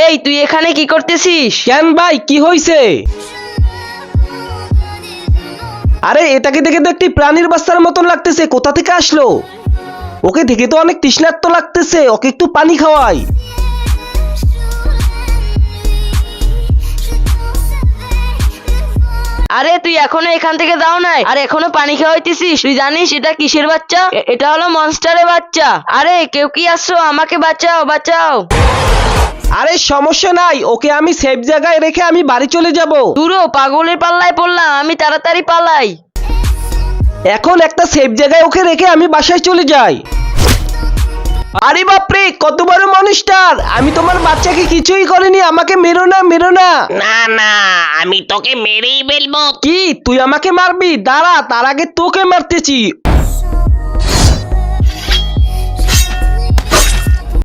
এই তুই এখানে কি করতেছিস? কেন ভাই, কি হয়েছে? আরে এটাকে দেখে তো একটি প্রাণীর বাচ্চার মতন লাগতেছে, কোথা থেকে আসলো? ওকে দেখে তো অনেক তৃষ্ণার্ত লাগতেছে, ওকে একটু পানি খাওয়াই। আরে তুই এখনো এখান থেকে যাও নাই আর এখনো পানি খাওয়াইতেছিস? তুই জানিস এটা কিসের বাচ্চা? এটা হলো মনস্টারের বাচ্চা। আরে কেউ কি আসছো? আমাকে বাঁচাও, বাঁচাও। আরে সমস্যা নাই, ওকে আমি সেফ জায়গায় রেখে আমি বাড়ি চলে যাব। দূরো পাগলের পাল্লায় পড়লাম, আমি তাড়াতাড়ি পালাই। এখন একটা সেফ জায়গায় ওকে রেখে আমি বাসায় চলে যাই। আরে বাপরে, কত বড় মনস্টার! আমি তোমার বাচ্চাকে কিছুই করিনি, আমাকে মেরো না, মেরো না। না না, আমি তোকে মেরেই ফেলবো। কি তুই আমাকে মারবি? দাঁড়া, তার আগে তোকে মারতেছি।